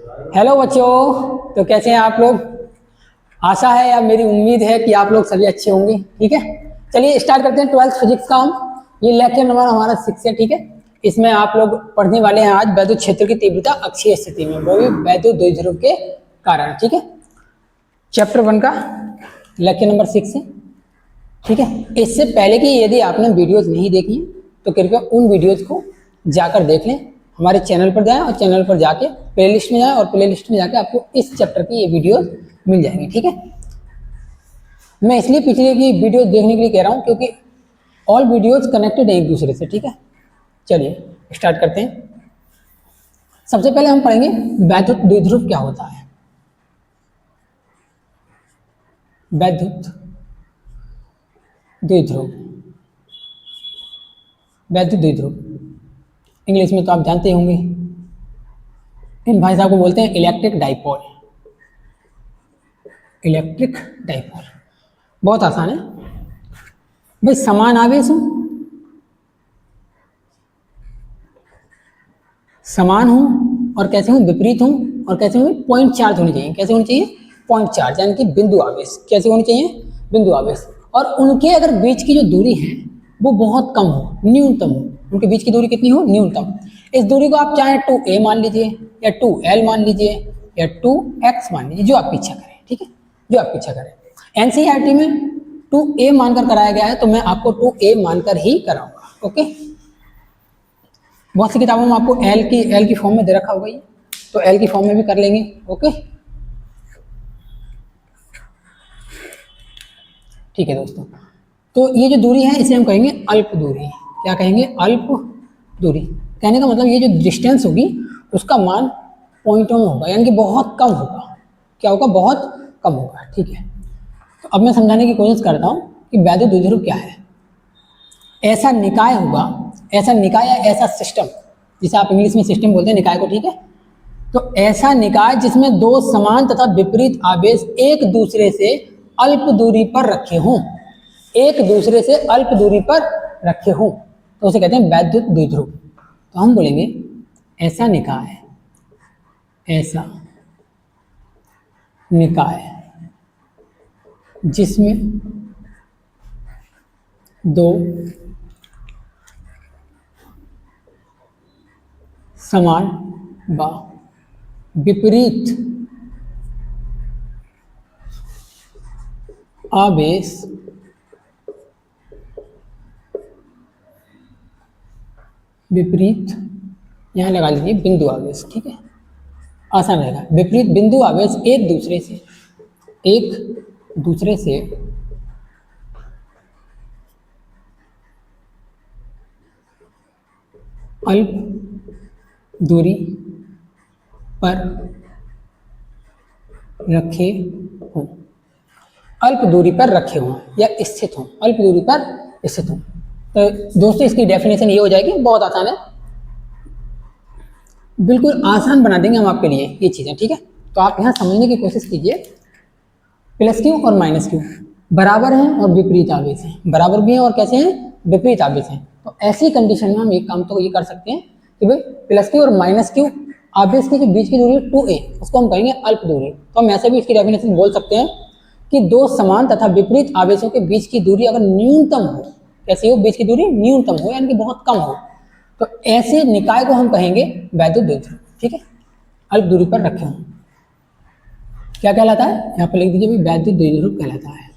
Hello बच्चों, तो कैसे हैं आप लोग। आशा है या मेरी उम्मीद है कि आप लोग सभी अच्छे होंगे। ठीक है, चलिए स्टार्ट करते हैं 12th फिजिक्स का हम। ये लेक्चर नंबर हमारा 6 है। ठीक है, इसमें आप लोग पढ़ने वाले हैं आज वैद्युत क्षेत्र की तीव्रता अक्षीय स्थिति में, वो भी वैद्युत द्विध्रुव के कारण। ठीक है, चैप्टर 1 का लेक्चर नंबर 6 है। ठीक है, इससे पहले कि यदि आपने वीडियोज नहीं देखी तो कृपया उन वीडियोज को जाकर देख लें। हमारे चैनल पर जाएं और चैनल पर जाके प्लेलिस्ट में जाएं और प्लेलिस्ट में जाके आपको इस चैप्टर की ये वीडियोज मिल जाएंगी। ठीक है, मैं इसलिए पिछले की वीडियो देखने के लिए कह रहा हूँ क्योंकि ऑल वीडियोज कनेक्टेड है एक दूसरे से। ठीक है, चलिए स्टार्ट करते हैं। सबसे पहले हम पढ़ेंगे वैद्युत द्विध्रुव क्या होता है। वैद्युत द्विध्रुव, वैद्युत द्विध्रुव इंग्लिश में तो आप जानते होंगे, इन भाई साहब को बोलते हैं इलेक्ट्रिक डाइपोल। इलेक्ट्रिक डाइपोल बहुत आसान है भाई। समान आवेश हो, समान हो और कैसे हो, विपरीत हो और कैसे हो, पॉइंट चार्ज होनी चाहिए। कैसे होनी चाहिए, पॉइंट चार्ज, यानी कि बिंदु आवेश। कैसे होनी चाहिए, बिंदु आवेश। और उनके अगर बीच की जो दूरी है वो बहुत कम हो, न्यूनतम हो। उनके बीच की दूरी कितनी हो, न्यूनतम। इस दूरी को आप चाहे 2a मान लीजिए या 2l मान लीजिए या 2x मान लीजिए, जो आपकी इच्छा करें। ठीक है, जो आपकी इच्छा करें। एनसीईआरटी में 2a मानकर कराया गया है, तो मैं आपको 2a मानकर ही कराऊंगा। ओके, बहुत सी किताबों में आपको एल की फॉर्म में दे रखा होगा ये, तो एल की फॉर्म में भी कर लेंगे। ओके, ठीक है दोस्तों। तो ये जो दूरी है इसे हम कहेंगे अल्प दूरी। क्या कहेंगे, अल्प दूरी। कहने का मतलब ये जो डिस्टेंस होगी उसका मान पॉइंटों में होगा, यानी कि बहुत कम होगा। क्या होगा, बहुत कम होगा। ठीक है, तो अब मैं समझाने की कोशिश करता हूँ कि वैद्युत द्विध्रुव क्या है। ऐसा निकाय होगा, ऐसा निकाय या ऐसा सिस्टम, जिसे आप इंग्लिश में सिस्टम बोलते हैं निकाय को। ठीक है, तो ऐसा निकाय जिसमें दो समान तथा विपरीत आवेश एक दूसरे से अल्प दूरी पर रखे हों, एक दूसरे से अल्प दूरी पर रखे हों, तो उसे कहते हैं वैद्युत द्विध्रुव। तो हम बोलेंगे ऐसा निकाय, ऐसा निकाय जिसमें दो समान व विपरीत आवेश विपरीत, यहाँ लगा लीजिए बिंदु आवेश। ठीक है, आसान रहेगा। विपरीत बिंदु आवेश एक दूसरे से अल्प दूरी पर रखे हों, अल्प दूरी पर रखे हों या स्थित हों, अल्प दूरी पर स्थित हों। तो दोस्तों इसकी डेफिनेशन ये हो जाएगी, बहुत आसान है, बिल्कुल आसान बना देंगे हम आपके लिए ये चीज़ें। ठीक है, तो आप यहाँ समझने की कोशिश कीजिए। प्लस क्यू और माइनस क्यू बराबर हैं और विपरीत आवेश हैं, बराबर भी हैं और कैसे हैं, विपरीत आवेश हैं। तो ऐसी कंडीशन में हम एक काम तो ये कर सकते हैं कि भाई प्लस क्यू और माइनस क्यू आवेश के बीच की दूरी 2a, उसको हम कहेंगे अल्प दूरी। तो हम ऐसे भी इसकी डेफिनेशन बोल सकते हैं कि दो समान तथा विपरीत आवेशों के बीच की दूरी अगर न्यूनतम हो, कैसी हो, बीच की दूरी न्यूनतम हो यानी कि बहुत कम हो, तो ऐसे निकाय को हम कहेंगे वैद्युत द्विध्रुव। ठीक है, अल्प दूरी पर रखे हों। क्या कहलाता है, यहाँ पर लिख दीजिए भाई, वैद्युत द्विध्रुव कहलाता है।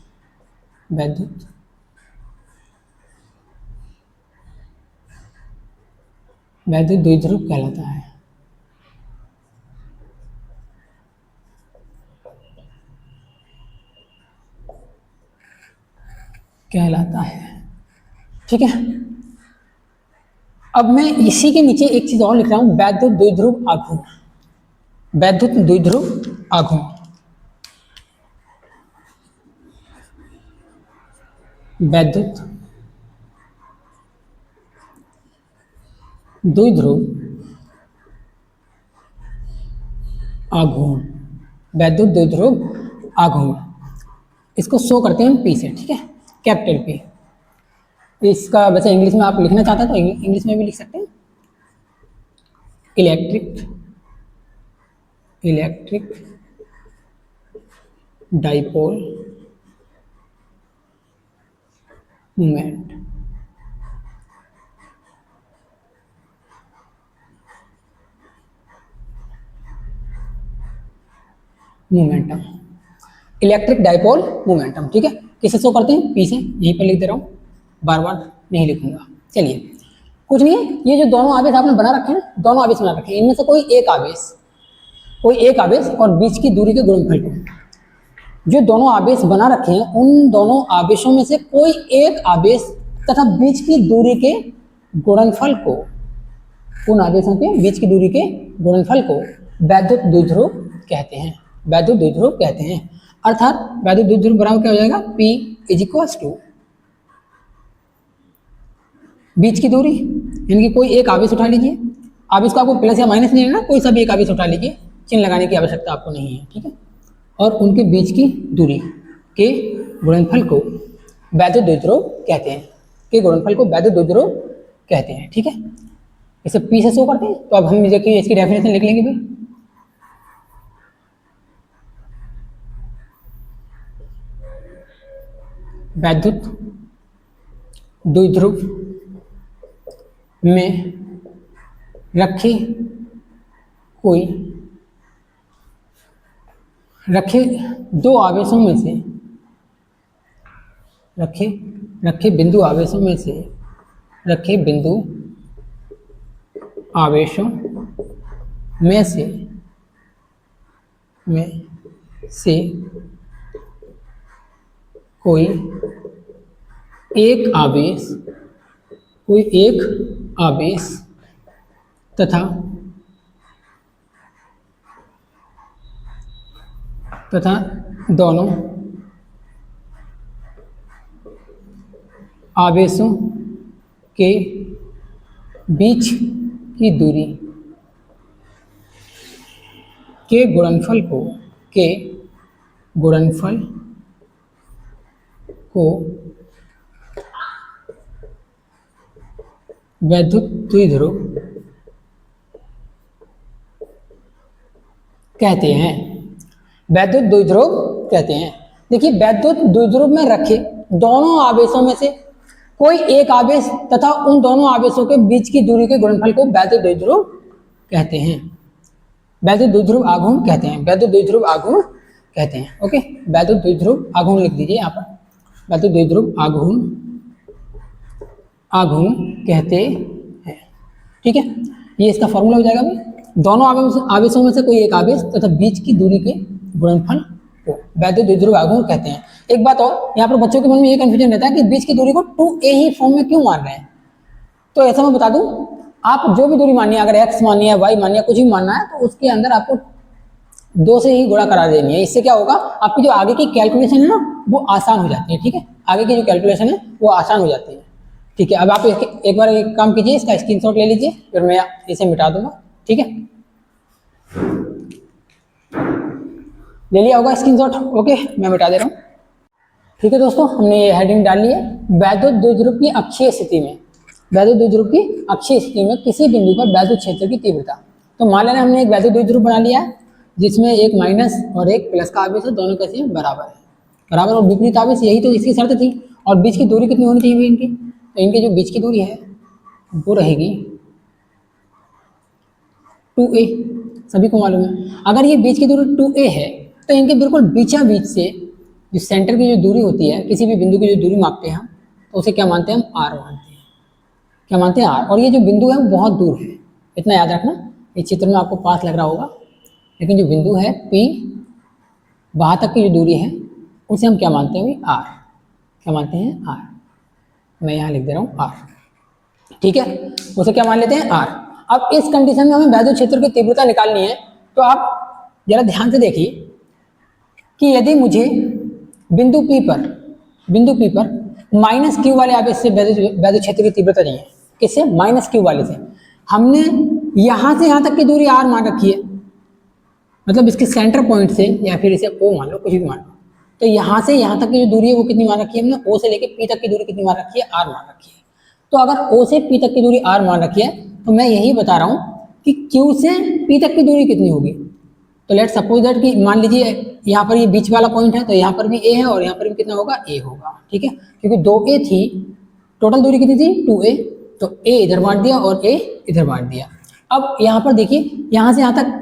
वैद्युत वैद्युत द्विध्रुव कहलाता है। कहलाता है, ठीक है। अब मैं इसी के नीचे एक चीज और लिख रहा हूं, वैद्युत द्विध्रुव आघूर्ण। वैद्युत द्विध्रुव आघूर्ण, वैद्युत द्विध्रुव आघूर्ण, वैद्युत द्विध्रुव आघूर्ण। इसको शो करते हैं पी से। ठीक है, कैपिटल पी। इसका वैसे इंग्लिश में आप लिखना चाहते हैं तो इंग्लिश में भी लिख सकते हैं, electric electric dipole moment. Momentum, electric dipole momentum, ठीक है। किसे शो करते हैं? पी से, यहीं पर लिख दे रहा हूँ, बार बार नहीं लिखूंगा। चलिए, कुछ नहीं है, ये जो दोनों आवेश आपने बना रखे हैं, दोनों आवेश बना रखे हैं, इनमें से कोई एक आवेश और बीच की दूरी के गुणनफल को, जो दोनों आवेश बना रखे हैं उन दोनों आवेशों में से कोई एक आवेश तथा बीच की दूरी के गुणनफल को, उन आवेशों के बीच की दूरी के गुणनफल को वैद्युत द्विध्रुव कहते हैं। वैद्युत द्विध्रुव कहते हैं, अर्थात वैद्युत द्विध्रुव बराबर क्या हो जाएगा? P इज इक्वल्स टू बीच की दूरी, यानी कि कोई एक आवेश उठा लीजिए, आवेश का आपको प्लस या माइनस नहीं लेना, कोई सा भी एक आवेश उठा लीजिए, चिन्ह लगाने की आवश्यकता आपको नहीं है, ठीक है। और उनके बीच की दूरी के गुणनफल को वैद्युत द्विध्रुव कहते हैं, के गुणनफल को वैद्युत द्विध्रुव कहते हैं, ठीक है। इसे P से शो करते हैं, तो अब हम देखिए इसकी डेफिनेशन लिख लेंगे भी। वैद्युत द्विध्रुव में रखे दो आवेशों में से, रखे बिंदु आवेशों में से, रखे बिंदु आवेशों में से कोई एक आवेश तथा दोनों आवेशों के बीच की दूरी के गुणनफल को वैद्युत द्विध्रुव कहते हैं। वैद्युत द्विध्रुव कहते हैं। देखिए, वैद्युत द्विध्रुव में रखे दोनों आवेशों में से कोई एक आवेश तथा उन दोनों आवेशों के बीच की दूरी के गुणनफल को वैद्युत द्विध्रुव कहते हैं। वैद्युत द्विध्रुव आघूर्ण कहते हैं। वैद्युत द्विध्रुव आघूर्ण कहते हैं। ओके, वैद्युत द्विध्रुव आघूर्ण लिख दीजिए यहाँ पर। वैद्युत द्विध्रुव आघूर्ण कहते हैं, ठीक है। ये इसका फॉर्मूला हो जाएगा भाई, दोनों आवेशों में से कोई एक आवेश तथा बीच की दूरी के गुणनफल को वैद्युत द्विध्रुव आघूर्ण कहते हैं। एक बात और, यहाँ पर बच्चों के मन में ये कंफ्यूजन रहता है कि बीच की दूरी को 2a ही फॉर्म में क्यों मान रहे हैं। तो ऐसा मैं बता दूं, आप जो भी दूरी मानिए, अगर x मानिए है, y मानिए, कुछ भी मानना है, तो उसके अंदर आपको 2 से ही गुणा करा देनी है। इससे क्या होगा, आपकी जो आगे की कैलकुलेशन है ना, वो आसान हो जाती है, ठीक है। आगे की जो कैलकुलेशन है वो आसान हो जाती है, ठीक है। अब आप एक बार एक काम कीजिए, इसका स्क्रीनशॉट ले लीजिए, फिर मैं इसे मिटा दूंगा, ठीक है। ले लिया होगा स्क्रीनशॉट, ओके, मैं मिटा दे रहा हूँ, ठीक है। दोस्तों, हमने ये हेडिंग डाल ली है। वैद्युत द्विध्रुव की अक्षीय स्थिति में, वैद्युत द्विध्रुव की अक्षीय स्थिति में किसी बिंदु पर वैद्युत क्षेत्र की तीव्रता। तो मान लेना हमने एक वैद्युत द्विध्रुव बना लिया है जिसमें एक माइनस और एक प्लस का आवेश है, दोनों कैसे बराबर है, बराबर और विपरीत आवेश, यही तो इसकी शर्त थी। और बीच की दूरी कितनी होनी चाहिए इनकी, तो इनकी जो बीच की दूरी है वो रहेगी 2a, सभी को मालूम है। अगर ये बीच की दूरी 2a है तो इनके बिल्कुल बीचा बीच से जो सेंटर की जो दूरी होती है, किसी भी बिंदु की जो दूरी मापते हैं हम, तो उसे क्या मानते हैं हम, r मानते हैं। क्या मानते हैं, r। और ये जो बिंदु है वो बहुत दूर है, इतना याद रखना। इस चित्र में आपको पास लग रहा होगा, लेकिन जो बिंदु है P, वहाँ तक की जो दूरी है उसे हम क्या मानते हैं, r। क्या मानते हैं, r। मैं यहाँ लिख दे रहा हूँ r, ठीक है। उसे क्या मान लेते हैं, r। अब इस कंडीशन में हमें वैद्युत क्षेत्र की तीव्रता निकालनी है। तो आप जरा ध्यान से देखिए कि यदि मुझे बिंदु P पर माइनस क्यू वाले आवेश से वैद्युत क्षेत्र की तीव्रता चाहिए, किससे, माइनस क्यू वाले से। हमने यहाँ से यहाँ तक की दूरी r मान रखी है, मतलब इसके सेंटर पॉइंट से, या फिर इसे O मान लो, कुछ भी मान लो। तो यहाँ से यहाँ तक की जो दूरी है वो कितनी मान रखी है हमने, O से लेके P तक की दूरी कितनी मान रखी है, r मान रखी है। तो अगर O से P तक की दूरी r मान रखी है, तो मैं यही बता रहा हूँ कि Q से P तक की दूरी कितनी होगी। तो लेट सपोज दैट कि मान लीजिए यहाँ पर ये बीच वाला पॉइंट है, तो यहाँ पर भी ए है और यहाँ पर भी कितना होगा, ए होगा, ठीक है, क्योंकि 2a थी, टोटल दूरी कितनी थी 2a, तो a इधर बांट दिया और a इधर बांट दिया। अब यहाँ पर देखिए, यहाँ से यहाँ तक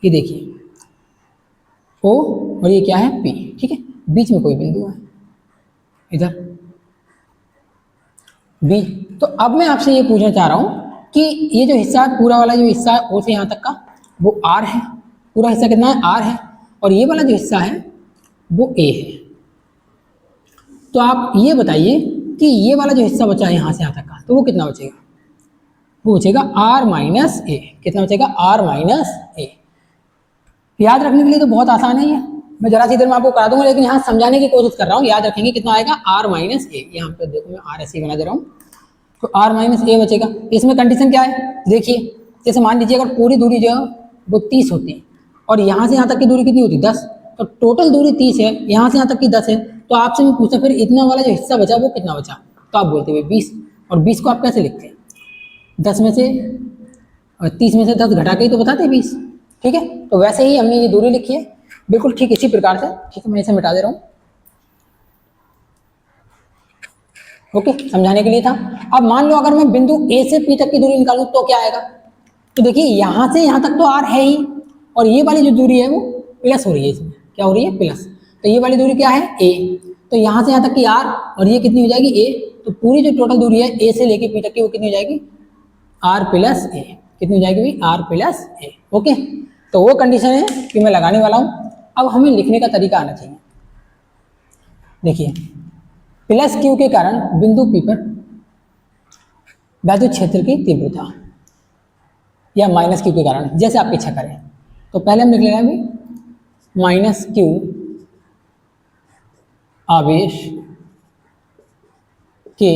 ये देखिए o और ये क्या है p, ठीक है, बीच में कोई बिंदु है इधर b। तो अब मैं आपसे ये पूछना चाह रहा हूँ कि ये जो हिस्सा है, पूरा वाला जो हिस्सा है o से यहाँ तक का, वो r है, पूरा हिस्सा कितना है, r है, और ये वाला जो हिस्सा है वो a है। तो आप ये बताइए कि ये वाला जो हिस्सा बचा है यहाँ से यहाँ तक का, तो वो कितना बचेगा, वो बचेगा r माइनस ए। कितना बचेगा, r माइनस ए। याद रखने के लिए तो बहुत आसान है ये, मैं जरा सी देर में आपको करा दूंगा, लेकिन यहाँ समझाने की कोशिश कर रहा हूँ। याद रखेंगे कितना आएगा, r माइनस ए। यहाँ पे देखो मैं r ऐसे ही बना दे रहा हूँ, तो r माइनस ए बचेगा। इसमें कंडीशन क्या है, देखिए, जैसे मान लीजिए अगर पूरी दूरी जो है वो 30 होती और यहाँ से यहाँ तक की दूरी कितनी होती, 10, तो टोटल दूरी 30 है, यहाँ से यहाँ तक की 10 है, तो आपसे मैं पूछा फिर इतना वाला जो हिस्सा बचा वो कितना बचा, तो आप बोलते हुए 20। और 20 को आप कैसे लिखते हैं, 10 में से और 30 में से 10 घटा के ही तो बताते 20, ठीक है। तो वैसे ही हमने ये दूरी लिखी है, बिल्कुल ठीक इसी प्रकार से, ठीक है। मैं इसे मिटा दे रहा हूँ, ओके, समझाने के लिए था। अब मान लो अगर मैं बिंदु ए से पी तक की दूरी निकालूं तो क्या आएगा, तो देखिए यहाँ से यहाँ तक तो r है ही, और ये वाली जो दूरी है वो प्लस हो रही है, इसमें क्या हो रही है, प्लस। तो ये वाली दूरी क्या है, a, तो यहाँ से यहाँ तक की r और ये कितनी हो जाएगी, a, तो पूरी जो टोटल दूरी है a से लेके p तक की वो कितनी हो जाएगी, r प्लस a। कितनी हो जाएगी भाई, r प्लस a, ओके। तो वो कंडीशन है कि मैं लगाने वाला हूँ। अब हमें लिखने का तरीका आना चाहिए। देखिए, प्लस क्यू के कारण बिंदु P पर वैद्युत क्षेत्र की तीव्रता, या माइनस क्यू के कारण, जैसे आप इच्छा करें। तो पहले हम लिख ले रहे हैं अभी, माइनस क्यू आवेश के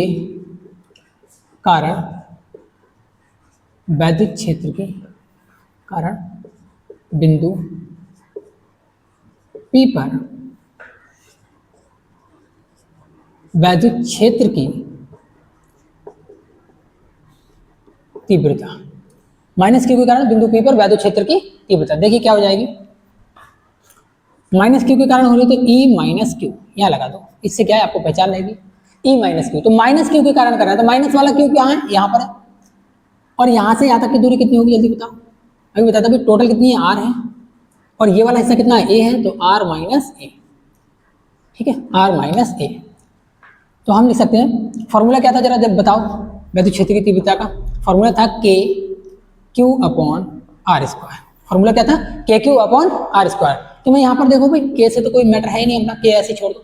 कारण वैद्युत क्षेत्र के कारण बिंदु P पर वैद्युत क्षेत्र की तीव्रता, माइनस क्यू के कारण बिंदु P पर वैद्युत क्षेत्र की तीव्रता। देखिए क्या हो जाएगी, माइनस क्यू के कारण हो रही तो E माइनस क्यू, यहाँ लगा दो, इससे क्या है आपको पहचान रहेगी, E माइनस क्यू। तो माइनस क्यू के कारण कर रहा है, तो माइनस वाला क्यू क्या है, यहाँ पर है, और यहाँ से यहाँ तक की दूरी कितनी होगी, जल्दी बताओ, अभी बताता हूँ। टोटल कितनी है, r है, और ये वाला हिस्सा कितना है, a है, तो r माइनस ए, ठीक है, r माइनस ए। तो हम लिख सकते हैं, फॉर्मूला क्या था जरा जब बताओ, वैद्युत क्षेत्र की तीव्रता का फॉर्मूला था k q upon r square. Formula क्या था, k q upon r square. तो मैं यहाँ पर देखो भाई, k से तो कोई मैटर है ही नहीं अपना, k ऐसे छोड़ दो,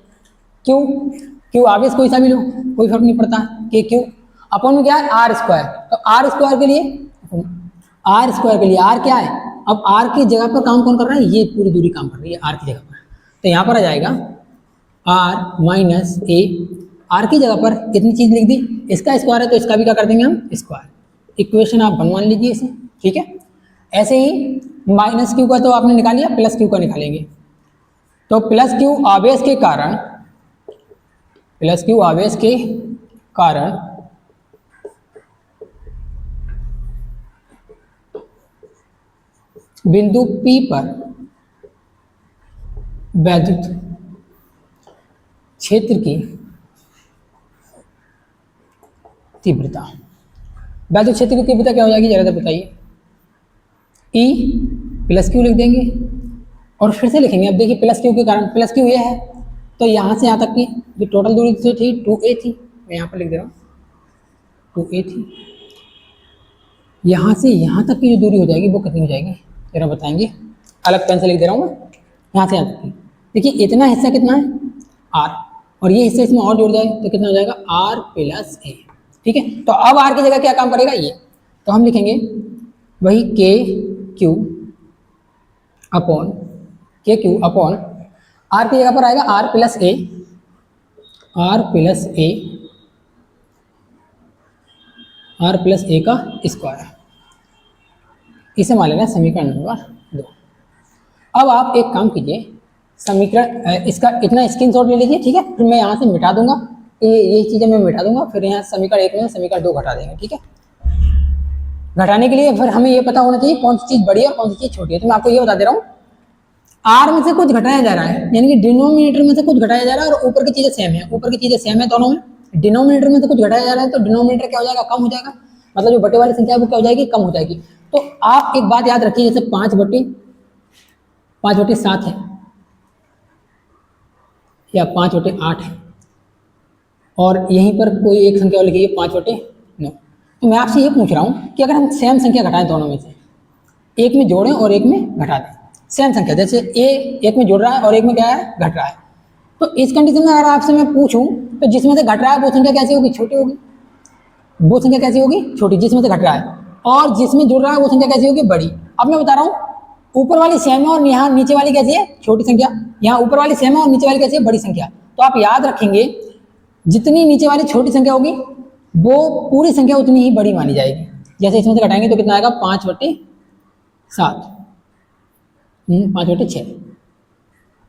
q आवेश कोई सा भी लो, कोई फर्क नहीं पड़ता, k q अपॉन में क्या है, r स्क्वायर। तो r स्क्वायर के लिए, r क्या है, अब r की जगह पर काम कौन कर रहा है, ये पूरी दूरी काम कर रही है r की जगह पर, तो यहाँ पर आ जाएगा r माइनस ए। r की जगह पर कितनी चीज लिख दी, इसका स्क्वायर है तो इसका भी क्या कर देंगे हम, स्क्वायर। इक्वेशन आप बनवा लीजिए इसे, ठीक है। ऐसे ही माइनस क्यू का तो आपने निकाल लिया, प्लस क्यू का निकालेंगे। तो प्लस क्यू आवेश के कारण, प्लस क्यू आवेश के कारण बिंदु P पर वैद्युत क्षेत्र की तीव्रता, वैद्युत क्षेत्र की तीव्रता क्या हो जाएगी जरा बताइए, E प्लस क्यू लिख देंगे और फिर से लिखेंगे। अब देखिए प्लस क्यू के कारण, प्लस क्यू ये है, तो यहाँ से यहाँ तक की जो टोटल दूरी से थी 2a थी, मैं यहाँ पर लिख दे रहा हूँ 2a थी, यहाँ से यहाँ तक की जो दूरी हो जाएगी वो कितनी हो जाएगी जरा बताएंगे, अलग पेन से लिख दे रहा हूँ मैं, यहाँ से यहाँ तक की। देखिए इतना हिस्सा कितना है, r, और ये हिस्सा इसमें और जोड़ जाए तो कितना हो जाएगा, r प्लस ए, ठीक है। तो अब r की जगह क्या काम करेगा ये, तो हम लिखेंगे वही k q अपॉन r की जगह पर आएगा r plus A, r plus A का स्क्वायर। इसे मान लेना समीकरण नंबर 2। अब आप एक काम कीजिए, समीकरण इसका इतना स्क्रीनशॉट ले लीजिए, ठीक है, फिर मैं यहाँ से मिटा दूंगा, ये चीज़ें मैं मिटा दूंगा, फिर यहाँ समीकरण 1 में समीकरण 2 घटा देंगे, ठीक है। घटाने के लिए फिर हमें ये पता होना चाहिए कौन सी चीज़ बड़ी है और कौन सी चीज़ छोटी है। तो मैं आपको ये बता दे रहा हूँ आर में से कुछ घटाया जा रहा है, यानी कि डिनोमिनेटर में से कुछ घटाया जा रहा है और ऊपर की चीजें सेम है, ऊपर की चीजें सेम है दोनों में। डिनोमिनेटर में से कुछ घटाया जा रहा है तो डिनोमिनेटर क्या हो जाएगा, कम हो जाएगा, मतलब जो बटे वाली संख्या है वो क्या हो जाएगी, कम हो जाएगी। तो आप एक बात याद रखिए, जैसे 5/7 है या 5/8 है, और यहीं पर कोई एक संख्या लिखी है 5/9, तो मैं आपसे ये पूछ रहा हूँ कि अगर हम सेम संख्या घटाएं दोनों में से, एक में जोड़ें और एक में घटा दें, सेम संख्या, जैसे ए एक में जुड़ रहा है और एक में क्या है, घट रहा है, तो इस कंडीशन में अगर आपसे मैं पूछूं तो जिसमें से घट रहा है वो संख्या कैसी होगी, छोटी होगी, वो संख्या कैसी होगी, छोटी, जिसमें से घट रहा है, और जिसमें जुड़ रहा है वो संख्या कैसी होगी, बड़ी। अब मैं बता रहा हूँ, ऊपर वाली सेम है और यहाँ नीचे वाली कैसी है, छोटी संख्या, यहाँ ऊपर वाली सेम है और नीचे वाली कैसी है, बड़ी संख्या। तो आप याद रखेंगे जितनी नीचे वाली छोटी संख्या होगी वो पूरी संख्या उतनी ही बड़ी मानी जाएगी। जैसे इसमें से घटाएंगे तो कितना आएगा, 5/7, 5/6,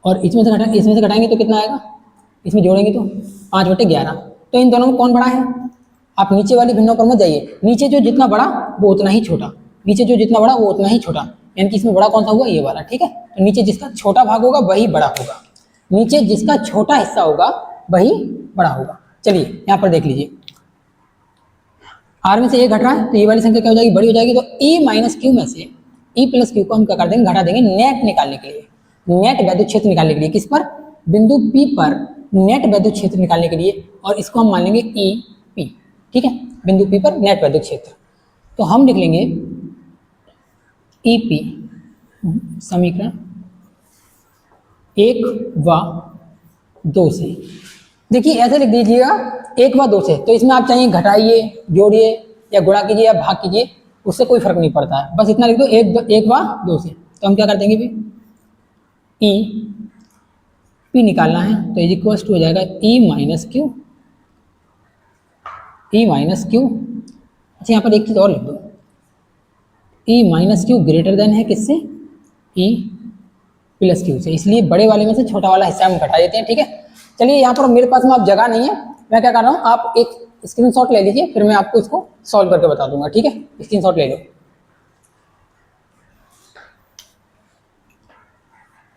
और इसमें से घटाएंगे तो कितना आएगा, इसमें जोड़ेंगे तो 5/11। तो इन दोनों में कौन बड़ा है, आप नीचे वाली भिन्नों पर मत जाइए, नीचे जो जितना बड़ा वो उतना ही छोटा, नीचे जो जितना बड़ा वो उतना ही छोटा, यानी कि इसमें बड़ा कौन सा हुआ, ये वाला, ठीक है। तो नीचे जिसका छोटा भाग होगा वही बड़ा होगा, नीचे जिसका छोटा हिस्सा होगा वही बड़ा होगा। चलिए यहाँ पर देख लीजिए, आर में से ए घट रहा है तो ये वाली संख्या क्या हो जाएगी, बड़ी हो जाएगी। तो ई माइनस क्यू में से ई प्लस क्यू को हम क्या कर देंगे, घटा देंगे, नेट निकालने के लिए, नेट वैद्युत क्षेत्र निकालने के लिए, किस पर, बिंदु पी पर नेट वैद्युत क्षेत्र निकालने के लिए, और इसको हम मान लेंगे ई पी, ठीक है, बिंदु पी पर नेट वैद्युत क्षेत्र। तो हम लिख लेंगे ई पी समीकरण 1 व 2 से, देखिए ऐसे लिख दीजिएगा 1 व 2 से, तो इसमें आप चाहें घटाइए, जोड़िए या गुणा कीजिए या भाग कीजिए, उससे कोई फर्क नहीं पड़ता है, बस इतना लिख दो 1 व 2 से। तो हम क्या कर देंगे भी, ई पी निकालना है तो इज इक्वल्स टू हो जाएगा ई माइनस क्यू, ई माइनस क्यू। अच्छा यहाँ पर एक चीज़ और लिख दो, ई माइनस क्यू ग्रेटर देन है किससे, ई प्लस क्यू से, इसलिए बड़े वाले में से छोटा वाला हिस्सा हम घटा देते हैं, ठीक है। चलिए यहाँ पर मेरे पास में आप जगह नहीं है, मैं क्या कर रहा हूँ, आप एक स्क्रीनशॉट ले लीजिए, फिर मैं आपको इसको सॉल्व करके बता दूंगा, ठीक है। स्क्रीनशॉट ले लो,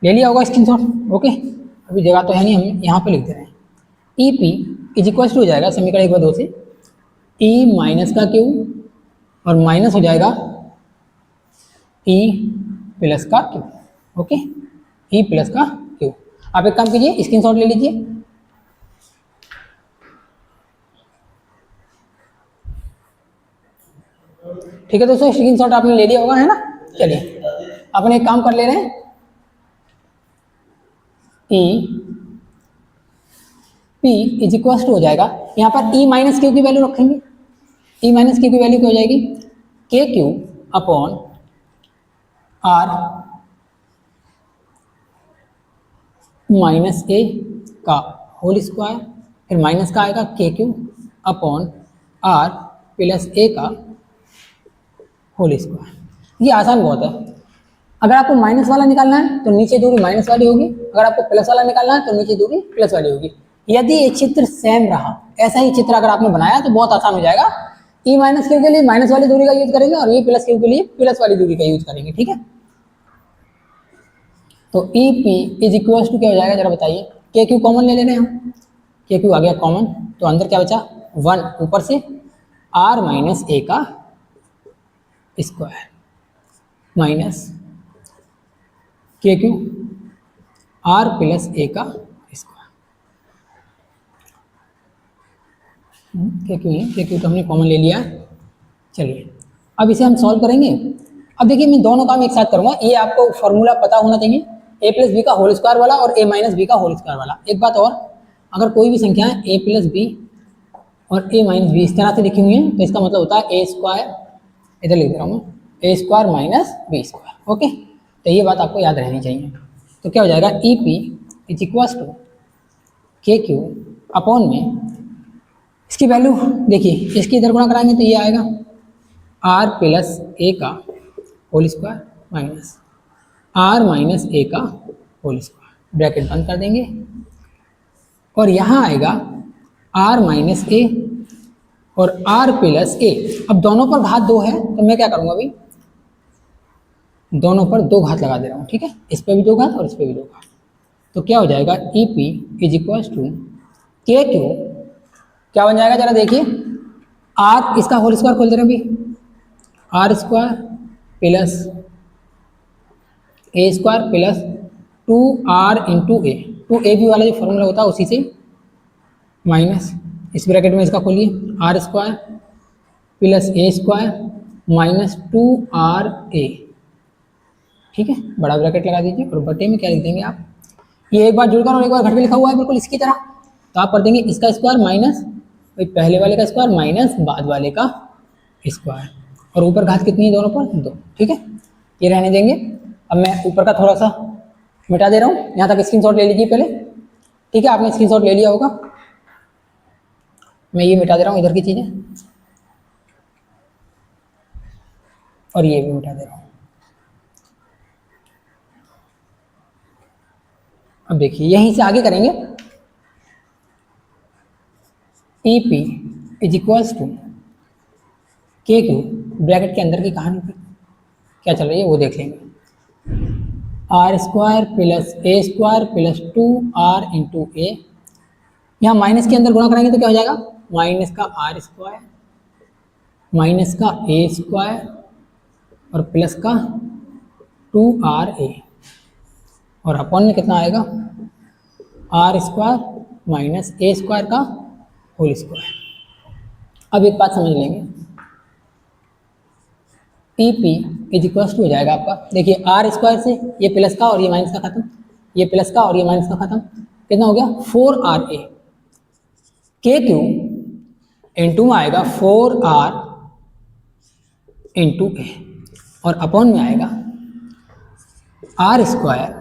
ले लिया होगा स्क्रीनशॉट, ओके। अभी जगह तो है नहीं, हम यहाँ पे लिख दे रहे हैं, E P is equal to हो जाएगा समीकरण 1 व 2 से ई माइनस का क्यू और माइनस हो जाएगा ई प्लस का क्यू, ओके, ई प्लस का क्यू। आप एक काम कीजिए, स्क्रीनशॉट ले लीजिए, ठीक है दोस्तों, स्क्रीनशॉट आपने ले लिया होगा, है ना। चलिए अपन एक काम कर ले रहे हैं, E P is equal to हो जाएगा, यहाँ पर ई माइनस क्यू की वैल्यू रखेंगे, ई माइनस क्यू की वैल्यू क्या हो जाएगी, K Q upon R minus A का होल स्क्वायर, फिर माइनस का आएगा K Q upon R plus A का होल स्क्वायर। ये आसान बहुत है, अगर आपको माइनस वाला निकालना है तो नीचे दूरी माइनस वाली होगी, अगर आपको प्लस वाला निकालना है तो नीचे दूरी प्लस वाली होगी। यदि ये चित्र सेम रहा, ऐसा ही चित्र अगर आपने बनाया तो बहुत आसान हो जाएगा, ई माइनस क्यू के लिए माइनस वाली दूरी का यूज करेंगे और ई प्लस क्यू के लिए प्लस वाली दूरी का यूज करेंगे, ठीक है। तो E P is equal to क्या हो जाएगा, जरा बताइए, के क्यू कॉमन ले लेने हम, के क्यू आ गया कॉमन, तो अंदर क्या बचा 1 ऊपर से आर माइनस ए का स्क्वायर माइनस के क्यू आर प्लस ए का स्क्वायर, के क्यू है, के क्यू तो हमने कॉमन ले लिया। चलिए अब इसे हम सॉल्व करेंगे। अब देखिए मैं दोनों काम एक साथ करूंगा, ये आपको फॉर्मूला पता होना चाहिए, ए प्लस बी का होल स्क्वायर वाला और ए माइनस बी का होल स्क्वायर वाला। एक बात और, अगर कोई भी संख्या ए प्लस बी और ए माइनस बी इस तरह से लिखी हुई है तो इसका मतलब होता है ए स्क्वायर, इधर लिख दे रहा हूँ मैं, A square minus B square, okay. तो ये बात आपको याद रहनी चाहिए। तो क्या हो जाएगा, E P is equals to K Q upon में, इसकी वैल्यू देखिए, इसकी इधर गुणा कराएंगे तो ये आएगा आर प्लस ए का whole square minus R minus A का होल स्क्वायर, ब्रैकेट बंद कर देंगे, और यहाँ आएगा आर माइनस ए और आर प्लस ए। अब दोनों पर घात 2 है तो मैं क्या करूँगा भाई, दोनों पर 2 घात लगा दे रहा हूँ, ठीक है, इस पर भी 2 घात और इस पर भी 2 घात। तो क्या हो जाएगा, E P is equals to K Q, क्या बन जाएगा जरा देखिए, आर इसका होल स्क्वायर खोल दे रहे हैं अभी, R square plus A square plus 2r into A, 2a भी वाला जो फॉर्मूला होता है उसी से माइनस, इस ब्रैकेट में इसका खोलिए, R square plus A square minus 2ra, ठीक है, बड़ा ब्रैकेट लगा दीजिए और बटे में क्या लिख देंगे आप, ये एक बार जुड़कर और एक बार घट के लिखा हुआ है बिल्कुल इसकी तरह, तो आप कर देंगे इसका स्क्वायर माइनस पहले वाले का स्क्वायर माइनस बाद वाले का स्क्वायर, और ऊपर घात कितनी है दोनों पर 2, ठीक है, ये रहने देंगे। अब मैं ऊपर का थोड़ा सा मिटा दे रहा हूँ, यहाँ तक स्क्रीनशॉट ले लीजिए पहले, ठीक है, आपने स्क्रीनशॉट ले लिया होगा, मैं ये मिटा दे रहा हूँ इधर की चीज़ें और ये भी मिटा दे रहा हूँ। अब देखिए यहीं से आगे करेंगे, E P is equals to K Q, bracket के अंदर की कहानी पे क्या चल रही है वो देख लेंगे, R square plus A square plus 2r into A, यहाँ माइनस के अंदर गुणा करेंगे तो क्या हो जाएगा, माइनस का आर स्क्वायर माइनस का ए स्क्वायर और प्लस का 2ra, और अपॉन में कितना आएगा, R square minus A square का होल स्क्वायर। अब एक बात समझ लेंगे, E P is equals to हो जाएगा आपका, देखिए आर स्क्वायर से ये प्लस का और ये माइनस का खत्म, ये प्लस का और ये माइनस का खत्म, कितना हो गया 4ra, के क्यू इंटू में आएगा 4r इंटू ए, और अपॉन में आएगा R square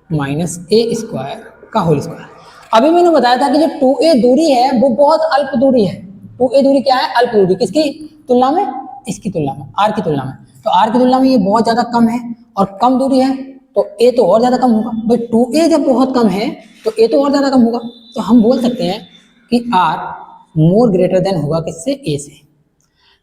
minus A square का होल स्क्वायर। अभी मैंने बताया था कि जो 2a दूरी है वो बहुत अल्प दूरी है, 2a दूरी क्या है, अल्प दूरी, किसकी तुलना में, इसकी तुलना में, आर की तुलना में, तो आर की तुलना में ये बहुत ज़्यादा कम है और कम दूरी है तो ए तो और ज़्यादा कम होगा, भाई 2a जब बहुत कम है तो ए तो और ज़्यादा कम होगा, तो हम बोल सकते हैं कि आर मोर ग्रेटर देन होगा किससे, ए से।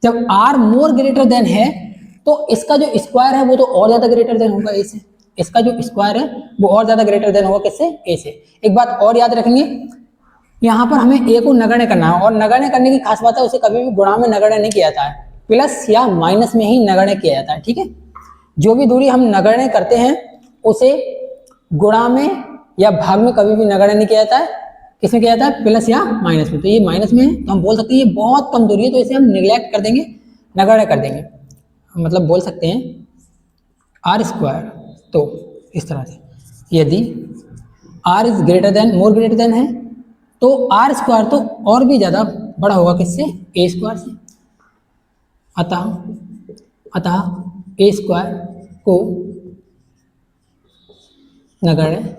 जब आर मोर ग्रेटर देन है तो इसका जो स्क्वायर है वो तो और ज़्यादा ग्रेटर देन होगा ए से, इसका जो स्क्वायर है वो और ज़्यादा ग्रेटर देन होगा किससे, ए से। एक बात और याद रखेंगे, यहाँ पर हमें ए को नगण्य करना है, और नगण्य करने की खास बात है उसे कभी भी गुणा में नगण्य नहीं किया जाता है, प्लस या माइनस में ही नगण्य किया जाता है, ठीक है, जो भी दूरी हम नगण्य करते हैं उसे गुणा में या भाग में कभी भी नगण्य नहीं किया जाता है, किसमें किया जाता है, प्लस या माइनस में, तो ये माइनस में है तो हम बोल सकते हैं ये बहुत कम दूरी है, तो इसे हम निगलेक्ट कर देंगे, नगण्य कर देंगे, मतलब बोल सकते हैं आर स्क्वायर, तो इस तरह से यदि R is greater than more greater than है तो आर स्क्वायर तो और भी ज़्यादा बड़ा होगा किससे, ए स्क्वायर से, अतः ए स्क्वायर को नगण्य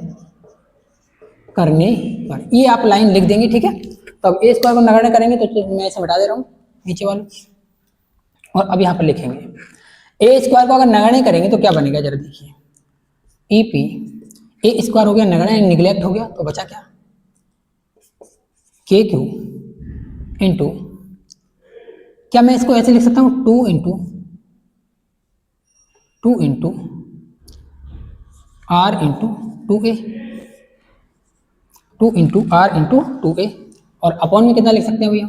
करने पर, ये आप लाइन लिख देंगे, ठीक है, तो अब ए स्क्वायर को नगण्य करेंगे तो मैं इसे हटा दे रहा हूँ नीचे वाले, और अब यहाँ पर लिखेंगे ए स्क्वायर को अगर नगण्य करेंगे तो क्या बनेगा जरा देखिए, ई पी ए स्क्वायर हो गया नगण्य, निगलेक्ट हो गया, तो बचा क्या, के क्यू इंटू, क्या मैं इसको ऐसे लिख सकता हूँ 2 into R into 2a, 2 into R into 2a, और अपॉन में कितना लिख सकते हैं भैया,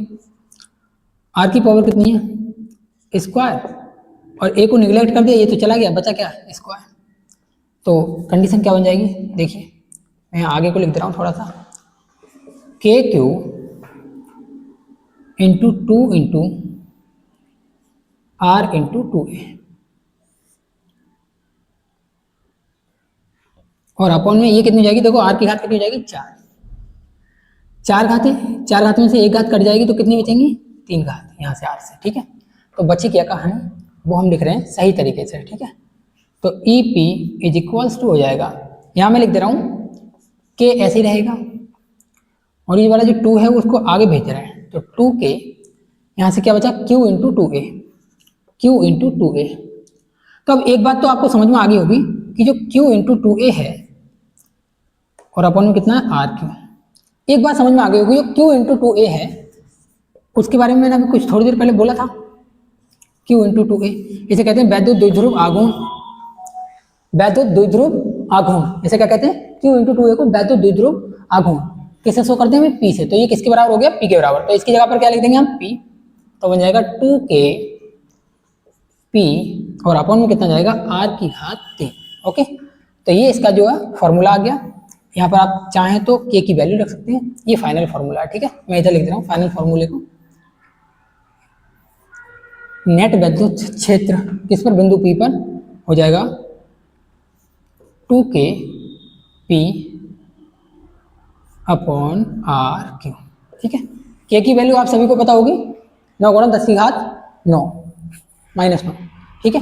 आर की पावर कितनी है स्क्वायर, और ए को निगलेक्ट कर दिया, ये तो चला गया, बचा क्या स्क्वायर, तो कंडीशन क्या बन जाएगी देखिए, मैं आगे को लिख दे रहा हूँ थोड़ा सा, K Q into 2 into R into 2a, और अपॉन में ये कितनी हो जाएगी, देखो आर की घात कितनी हो जाएगी 4, 4 घातें, 4 घातों में से एक घात कट जाएगी तो कितनी बचेंगी 3 घात यहाँ से आर से, ठीक है, तो बची क्या कहानी वो हम लिख रहे हैं सही तरीके से, ठीक है, तो E P is equals to हो जाएगा, यहाँ मैं लिख दे रहा हूँ के ऐसे ही रहेगा, और ये वाला जो 2 है उसको आगे भेज रहे हैं, तो 2k यहाँ से क्या बचा q into 2a, q into 2a, तो अब एक बात तो आपको समझ में आ गई होगी कि जो q इंटू 2a है और अपन में कितना है आर क्यू, एक बात समझ में आ गई होगी, जो q इंटू 2a है उसके बारे में मैंने अभी कुछ थोड़ी देर पहले बोला था, q इंटू 2a, इसे कहते हैं वैद्युत द्विध्रुव आघूर्ण वैद्युत द्विध्रुव आघूर्ण, इसे क्या कहते हैं, Q × 2A को वैद्युत द्विध्रुव आघूर्ण किससे शो करते हैं, P से। तो ये किसके बराबर हो गया, P के बराबर। तो इसकी जगह पर क्या लिख देंगे हम, P, तो बन जाएगा 2K P और अपन में कितना जाएगा, R⁻3। ओके, तो ये इसका जो है फॉर्मूला आ गया। यहाँ पर आप चाहें तो K की वैल्यू रख सकते हैं, ये फाइनल फॉर्मूला है, ठीक है। मैं इधर लिख दे रहा हूँ फाइनल फॉर्मूले को। नेट विद्युत क्षेत्र किस पर, बिंदु P पर हो जाएगा 2K P अपॉन RQ, ठीक है। K की वैल्यू आप सभी को पता होगी, 9 × 10⁹9 -9, ठीक है।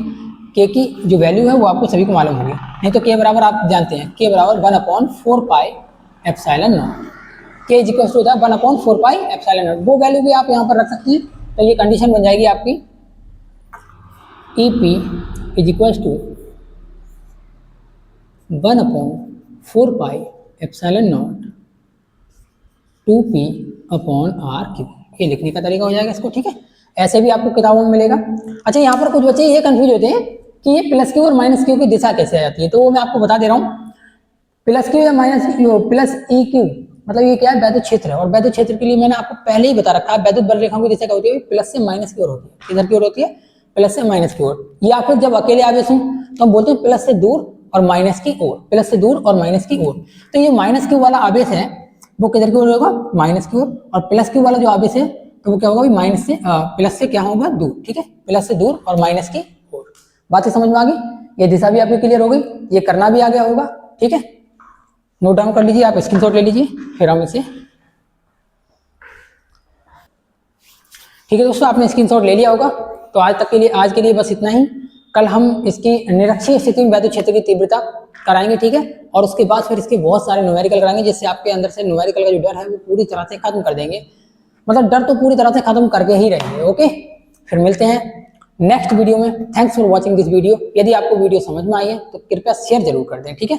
K की जो वैल्यू है वो आपको सभी को मालूम होगी, नहीं तो K बराबर आप जानते हैं, K बराबर 1/4πε0। K इक्वल्स टू होता है 1/4πε0। वो वैल्यू भी आप यहाँ पर रख सकते हैं। तो ये कंडीशन बन जाएगी आपकी EP equals to 1/4πε0 2P upon RQ, ये लिखने का तरीका हो जाएगा इसको, ठीक है। ऐसे भी आपको किताबों में मिलेगा। अच्छा, यहाँ पर कुछ बच्चे ये कंफ्यूज होते हैं कि ये प्लस क्यू और माइनस क्यू की दिशा कैसे आ जाती है, तो वो मैं आपको बता दे रहा हूँ। प्लस क्यू या minus Q, plus E Q मतलब ये क्या है, वैद्युत क्षेत्र है। और वैद्युत क्षेत्र के लिए मैंने आपको पहले ही बता रखा है, वैद्युत बल रेखाओं की दिशा क्या होती है, प्लस से माइनस की ओर होती है। किधर की ओर होती है, प्लस से माइनस की ओर। या फिर जब अकेले आवेश हो तो हम बोलते हैं प्लस से दूर और माइनस की ओर, प्लस से दूर और माइनस की ओर। तो ये माइनस क्यू वाला आवेश है वो किधर की ओर होगा, माइनस की ओर। और प्लस क्यू वाला जो आवेश है तो वो क्या होगा, माइनस से प्लस से क्या होगा, दूर, ठीक है। प्लस से दूर और माइनस की ओर। बातें समझ में आ गई, ये दिशा भी आपकी क्लियर हो गई, ये करना भी आ गया होगा, ठीक है। नोट डाउन कर लीजिए, आप स्क्रीनशॉट ले लीजिए, फिर हम इसे, ठीक है दोस्तों, आपने स्क्रीनशॉट ले लिया होगा। तो आज के लिए बस इतना ही। कल हम इसकी निरक्षीय स्थिति में वैद्युत क्षेत्र की तीव्रता कराएंगे, ठीक है। और उसके बाद फिर इसके बहुत सारे न्यूमेरिकल कराएंगे, जिससे आपके अंदर से न्यूमेरिकल का जो डर है वो पूरी तरह से खत्म कर देंगे। मतलब डर तो पूरी तरह से खत्म करके ही रहेंगे। ओके, फिर मिलते हैं नेक्स्ट वीडियो में। Thanks for watching this video. यदि आपको वीडियो समझ में आई है तो कृपया शेयर जरूर कर दें, ठीक है।